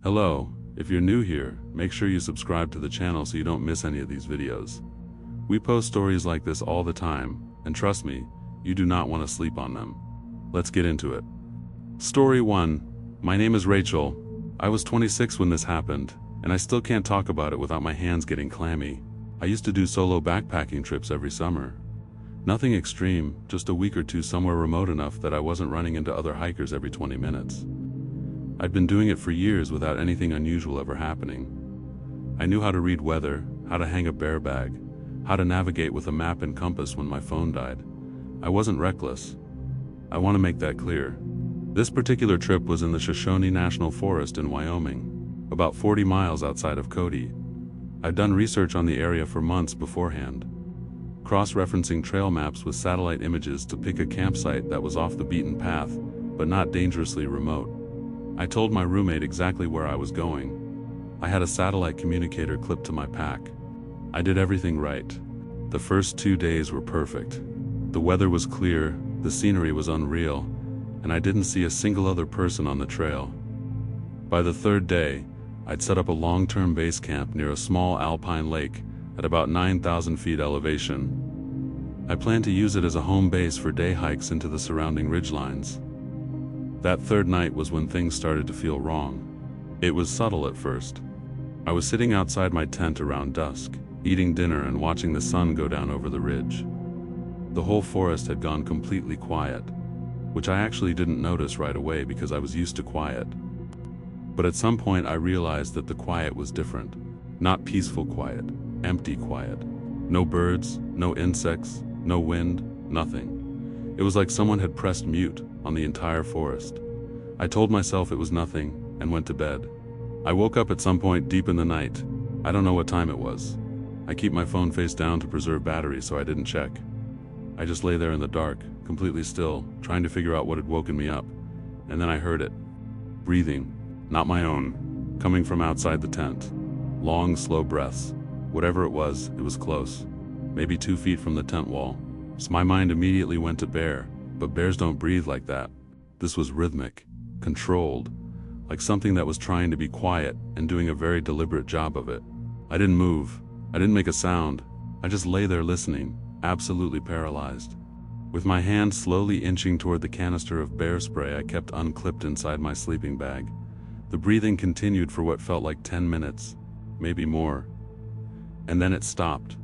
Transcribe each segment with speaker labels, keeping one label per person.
Speaker 1: Hello, if you're new here, make sure you subscribe to the channel so you don't miss any of these videos. We post stories like this all the time, and trust me, you do not want to sleep on them. Let's get into it. Story 1. My name is Rachel. I was 26 when this happened, and I still can't talk about it without my hands getting clammy. I used to do solo backpacking trips every summer. Nothing extreme, just a week or two somewhere remote enough that I wasn't running into other hikers every 20 minutes. I'd been doing it for years without anything unusual ever happening. I knew how to read weather, how to hang a bear bag, how to navigate with a map and compass when my phone died. I wasn't reckless. I want to make that clear. This particular trip was in the Shoshone National Forest in Wyoming, about 40 miles outside of Cody. I'd done research on the area for months beforehand, cross-referencing trail maps with satellite images to pick a campsite that was off the beaten path, but not dangerously remote. I told my roommate exactly where I was going. I had a satellite communicator clipped to my pack. I did everything right. The first 2 days were perfect. The weather was clear, the scenery was unreal, and I didn't see a single other person on the trail. By the third day, I'd set up a long-term base camp near a small alpine lake at about 9,000 feet elevation. I planned to use it as a home base for day hikes into the surrounding ridgelines. That third night was when things started to feel wrong. It was subtle at first. I was sitting outside my tent around dusk, eating dinner and watching the sun go down over the ridge. The whole forest had gone completely quiet, which I actually didn't notice right away because I was used to quiet. But at some point I realized that the quiet was different. Not peaceful quiet, empty quiet. No birds, no insects, no wind, nothing. It was like someone had pressed mute on the entire forest. I told myself it was nothing and went to bed. I woke up at some point deep in the night. I don't know what time it was. I keep my phone face down to preserve battery so I didn't check. I just lay there in the dark, completely still, trying to figure out what had woken me up. And then I heard it. Breathing, not my own, coming from outside the tent. Long, slow breaths. Whatever it was close. Maybe 2 feet from the tent wall. So my mind immediately went to bear. But bears don't breathe like that. This was rhythmic, controlled, like something that was trying to be quiet and doing a very deliberate job of it. I didn't move. I didn't make a sound. I just lay there listening, absolutely paralyzed. With my hand slowly inching toward the canister of bear spray I kept unclipped inside my sleeping bag. The breathing continued for what felt like 10 minutes, maybe more. And then it stopped.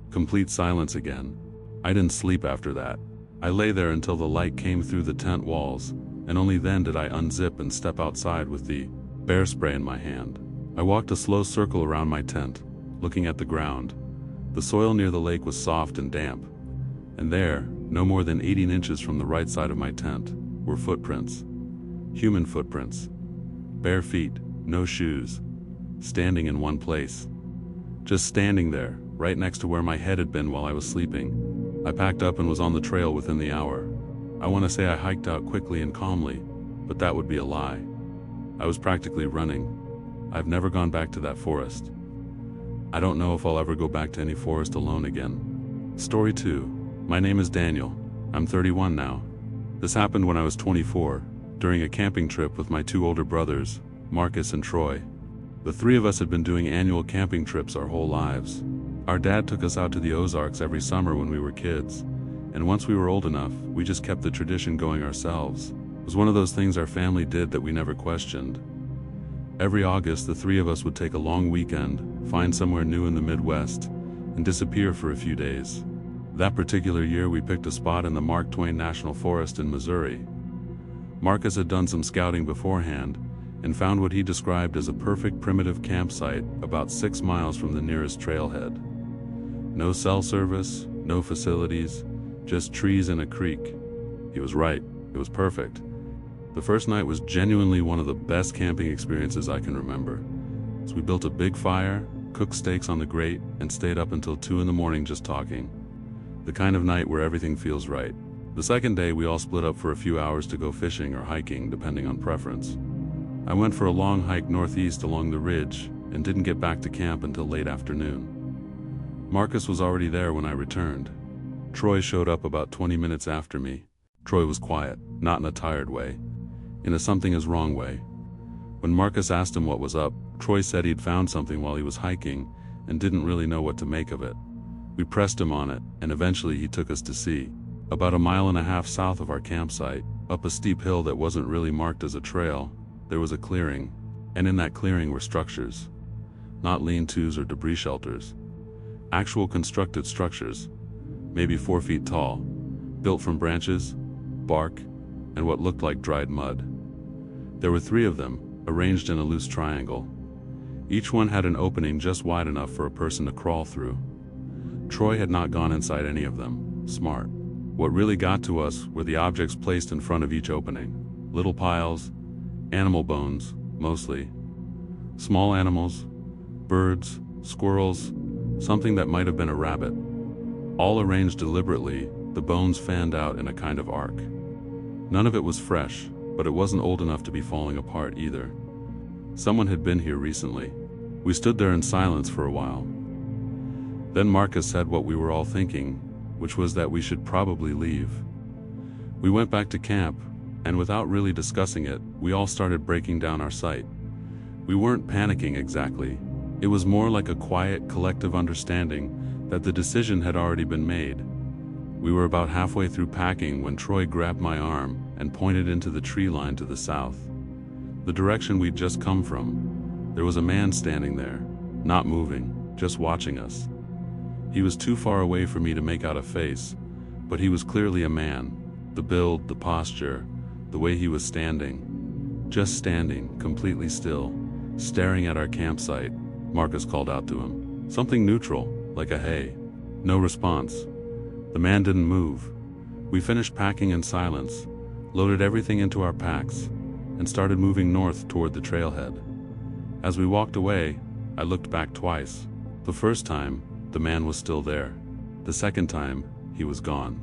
Speaker 1: Complete silence again. I didn't sleep after that. I lay there until the light came through the tent walls, and only then did I unzip and step outside with the bear spray in my hand. I walked a slow circle around my tent, looking at the ground. The soil near the lake was soft and damp, and there, no more than 18 inches from the right side of my tent, were footprints. Human footprints. Bare feet, no shoes, standing in one place. Just standing there, right next to where my head had been while I was sleeping. I packed up and was on the trail within the hour. I want to say I hiked out quickly and calmly, but that would be a lie. I was practically running. I've never gone back to that forest. I don't know if I'll ever go back to any forest alone again. Story 2. My name is Daniel. I'm 31 now. This happened when I was 24, during a camping trip with my 2 older brothers, Marcus and Troy. The 3 of us had been doing annual camping trips our whole lives. Our dad took us out to the Ozarks every summer when we were kids, and once we were old enough, we just kept the tradition going ourselves. It was one of those things our family did that we never questioned. Every August, the 3 of us would take a long weekend, find somewhere new in the Midwest, and disappear for a few days. That particular year, we picked a spot in the Mark Twain National Forest in Missouri. Marcus had done some scouting beforehand, and found what he described as a perfect primitive campsite about 6 miles from the nearest trailhead. No cell service, no facilities, just trees and a creek. He was right, it was perfect. The first night was genuinely one of the best camping experiences I can remember. So we built a big fire, cooked steaks on the grate, and stayed up until 2 in the morning just talking. The kind of night where everything feels right. The second day we all split up for a few hours to go fishing or hiking depending on preference. I went for a long hike northeast along the ridge and didn't get back to camp until late afternoon. Marcus was already there when I returned. Troy showed up about 20 minutes after me. Troy was quiet, not in a tired way, in a something is wrong way. When Marcus asked him what was up, Troy said he'd found something while he was hiking and didn't really know what to make of it. We pressed him on it, and eventually he took us to see. About 1.5 miles south of our campsite, up a steep hill that wasn't really marked as a trail, there was a clearing, and in that clearing were structures. Not lean-tos or debris shelters. Actual constructed structures, maybe 4 feet tall, built from branches, bark, and what looked like dried mud. There were 3 of them, arranged in a loose triangle. Each one had an opening just wide enough for a person to crawl through. Troy had not gone inside any of them. Smart. What really got to us were the objects placed in front of each opening. Little piles, animal bones, mostly. Small animals, birds, squirrels, something that might have been a rabbit. All arranged deliberately, the bones fanned out in a kind of arc. None of it was fresh, but it wasn't old enough to be falling apart either. Someone had been here recently. We stood there in silence for a while. Then Marcus said what we were all thinking, which was that we should probably leave. We went back to camp, and without really discussing it, we all started breaking down our site. We weren't panicking exactly. It was more like a quiet, collective understanding that the decision had already been made. We were about halfway through packing when Troy grabbed my arm and pointed into the tree line to the south. The direction we'd just come from. There was a man standing there, not moving, just watching us. He was too far away for me to make out a face, but he was clearly a man. The build, the posture, the way he was standing. Just standing, completely still, staring at our campsite. Marcus called out to him. Something neutral, like a hey. No response. The man didn't move. We finished packing in silence, loaded everything into our packs, and started moving north toward the trailhead. As we walked away, I looked back twice. The first time, the man was still there. The second time, he was gone.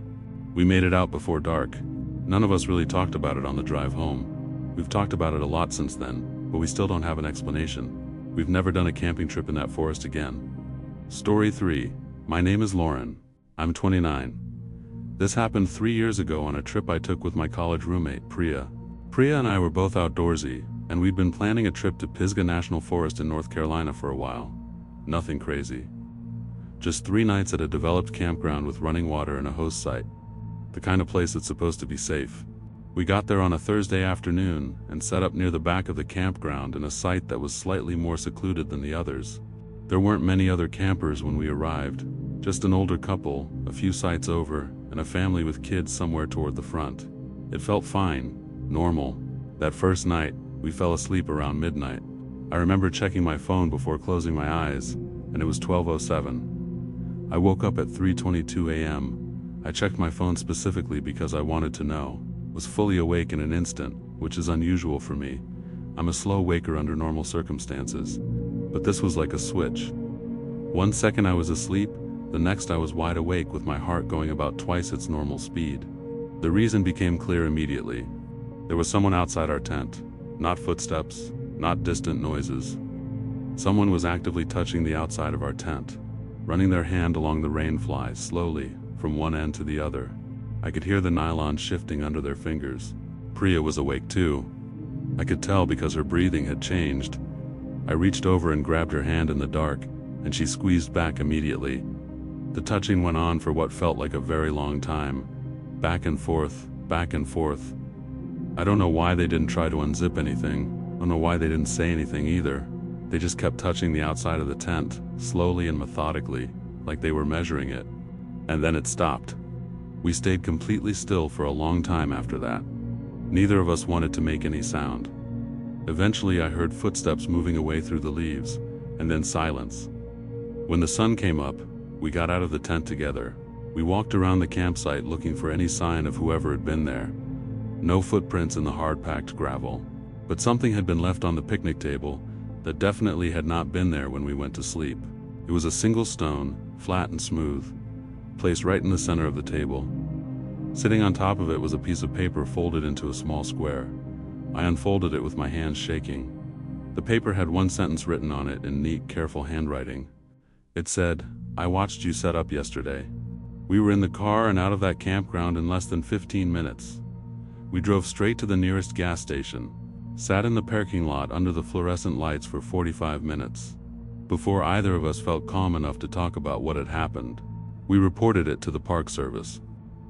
Speaker 1: We made it out before dark. None of us really talked about it on the drive home. We've talked about it a lot since then, but we still don't have an explanation. We've never done a camping trip in that forest again. Story 3. My name is Lauren. I'm 29. This happened 3 years ago on a trip I took with my college roommate, Priya. Priya and I were both outdoorsy, and we'd been planning a trip to Pisgah National Forest in North Carolina for a while. Nothing crazy. Just 3 nights at a developed campground with running water and a host site. The kind of place that's supposed to be safe. We got there on a Thursday afternoon and set up near the back of the campground in a site that was slightly more secluded than the others. There weren't many other campers when we arrived, just an older couple, a few sites over, and a family with kids somewhere toward the front. It felt fine, normal. That first night, we fell asleep around midnight. I remember checking my phone before closing my eyes, and it was 12:07. I woke up at 3:22 a.m. I checked my phone specifically because I wanted to know. Was fully awake in an instant, which is unusual for me. I'm a slow waker under normal circumstances. But this was like a switch. 1 second I was asleep, the next I was wide awake with my heart going about twice its normal speed. The reason became clear immediately. There was someone outside our tent. Not footsteps, not distant noises. Someone was actively touching the outside of our tent, running their hand along the rain flies slowly, from one end to the other. I could hear the nylon shifting under their fingers. Priya was awake too. I could tell because her breathing had changed. I reached over and grabbed her hand in the dark, and she squeezed back immediately. The touching went on for what felt like a very long time. Back and forth, back and forth. I don't know why they didn't try to unzip anything. I don't know why they didn't say anything either. They just kept touching the outside of the tent, slowly and methodically, like they were measuring it. And then it stopped. We stayed completely still for a long time after that. Neither of us wanted to make any sound. Eventually I heard footsteps moving away through the leaves, and then silence. When the sun came up, we got out of the tent together. We walked around the campsite looking for any sign of whoever had been there. No footprints in the hard-packed gravel. But something had been left on the picnic table that definitely had not been there when we went to sleep. It was a single stone, flat and smooth, placed right in the center of the table. Sitting on top of it was a piece of paper folded into a small square. I unfolded it with my hands shaking. The paper had one sentence written on it in neat, careful handwriting. It said, "I watched you set up yesterday. We were in the car and out of that campground in less than 15 minutes. We drove straight to the nearest gas station. sat in the parking lot under the fluorescent lights for 45 minutes. Before either of us felt calm enough to talk about what had happened, we reported it to the Park Service.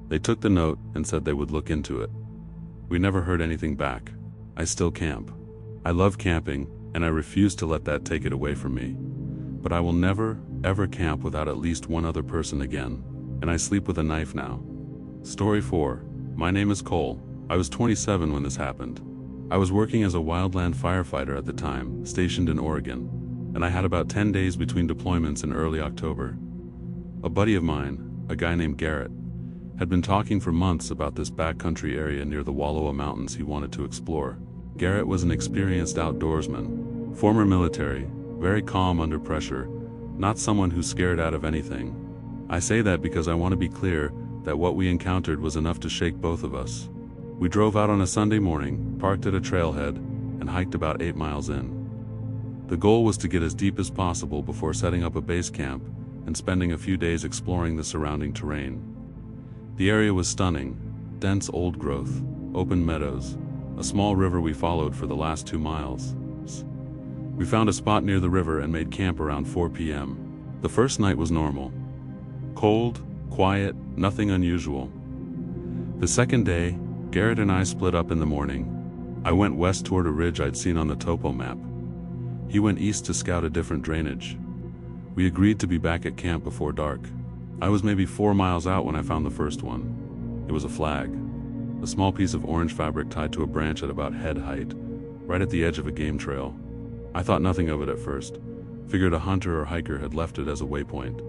Speaker 1: They took the note and said they would look into it. We never heard anything back. I still camp. I love camping, and I refuse to let that take it away from me. But I will never, ever camp without at least one other person again, and I sleep with a knife now. Story 4. My name is Cole. I was 27 when this happened. I was working as a wildland firefighter at the time, stationed in Oregon, and I had about 10 days between deployments in early October. A buddy of mine, a guy named Garrett, had been talking for months about this backcountry area near the Wallowa Mountains he wanted to explore. Garrett was an experienced outdoorsman, former military, very calm under pressure, not someone who's scared out of anything. I say that because I want to be clear that what we encountered was enough to shake both of us. We drove out on a Sunday morning, parked at a trailhead, and hiked about 8 miles in. The goal was to get as deep as possible before setting up a base camp and spending a few days exploring the surrounding terrain. The area was stunning: dense old growth, open meadows, a small river we followed for the last 2 miles. We found a spot near the river and made camp around 4 p.m. The first night was normal. Cold, quiet, nothing unusual. The second day, Garrett and I split up in the morning. I went west toward a ridge I'd seen on the topo map. He went east to scout a different drainage. We agreed to be back at camp before dark. I was maybe 4 miles out when I found the first one. It was a flag. A small piece of orange fabric tied to a branch at about head height, right at the edge of a game trail. I thought nothing of it at first, figured a hunter or hiker had left it as a waypoint.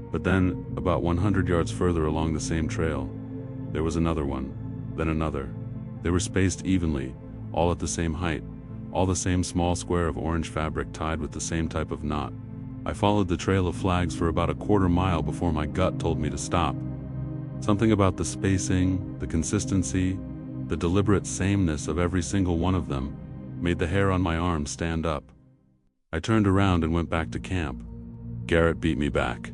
Speaker 1: But then, about 100 yards further along the same trail, there was another one, then another. They were spaced evenly, all at the same height, all the same small square of orange fabric tied with the same type of knot. I followed the trail of flags for about a quarter mile before my gut told me to stop. Something about the spacing, the consistency, the deliberate sameness of every single one of them made the hair on my arm stand up. I turned around and went back to camp. Garrett beat me back.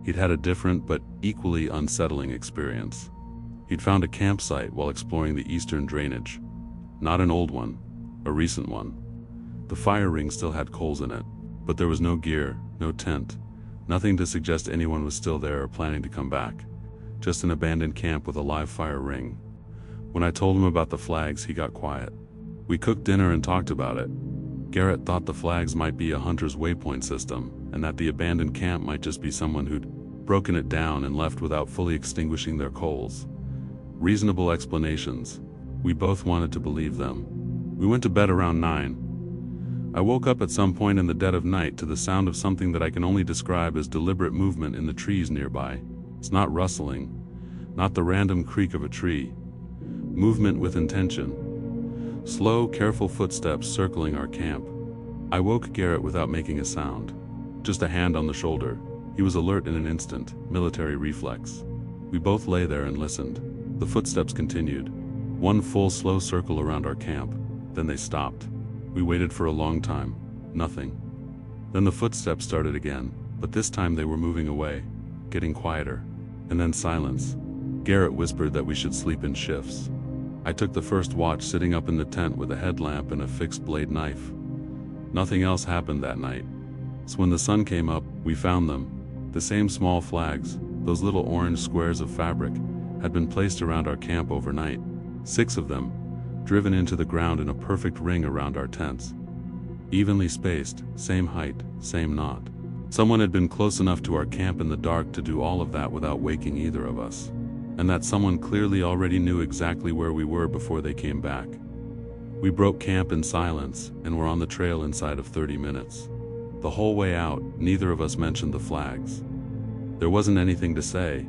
Speaker 1: He'd had a different but equally unsettling experience. He'd found a campsite while exploring the eastern drainage. Not an old one, a recent one. The fire ring still had coals in it, but there was no gear, no tent, nothing to suggest anyone was still there or planning to come back. Just an abandoned camp with a live fire ring. When I told him about the flags, he got quiet. We cooked dinner and talked about it. Garrett thought the flags might be a hunter's waypoint system, and that the abandoned camp might just be someone who'd broken it down and left without fully extinguishing their coals. Reasonable explanations. We both wanted to believe them. We went to bed around 9. I woke up at some point in the dead of night to the sound of something that I can only describe as deliberate movement in the trees nearby. It's not rustling, not the random creak of a tree. Movement with intention. Slow, careful footsteps circling our camp. I woke Garrett without making a sound. Just a hand on the shoulder. He was alert in an instant, military reflex. We both lay there and listened. The footsteps continued. One full, slow circle around our camp. Then they stopped. We waited for a long time. Nothing. Then the footsteps started again, but this time they were moving away, getting quieter. And then silence. Garrett whispered that we should sleep in shifts. I took the first watch sitting up in the tent with a headlamp and a fixed blade knife. Nothing else happened that night. So when the sun came up, we found them. The same small flags, those little orange squares of fabric, had been placed around our camp overnight. 6 of them, driven into the ground in a perfect ring around our tents. Evenly spaced, same height, same knot. Someone had been close enough to our camp in the dark to do all of that without waking either of us. And that someone clearly already knew exactly where we were before they came back. We broke camp in silence and were on the trail inside of 30 minutes. The whole way out, neither of us mentioned the flags. There wasn't anything to say.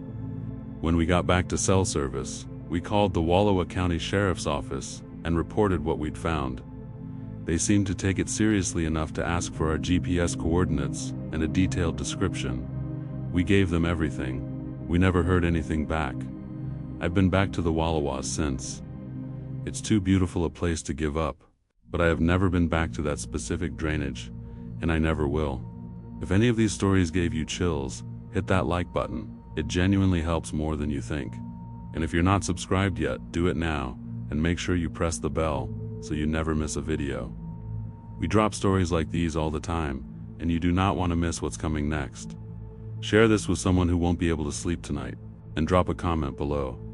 Speaker 1: When we got back to cell service, we called the Wallowa County Sheriff's Office and reported what we'd found. They seemed to take it seriously enough to ask for our GPS coordinates and a detailed description. We gave them everything. We never heard anything back. I've been back to the Wallowas since. It's too beautiful a place to give up, but I have never been back to that specific drainage, and I never will. If any of these stories gave you chills, hit that like button. It genuinely helps more than you think. And if you're not subscribed yet, do it now, and make sure you press the bell so you never miss a video. We drop stories like these all the time, and you do not want to miss what's coming next. Share this with someone who won't be able to sleep tonight, and drop a comment below.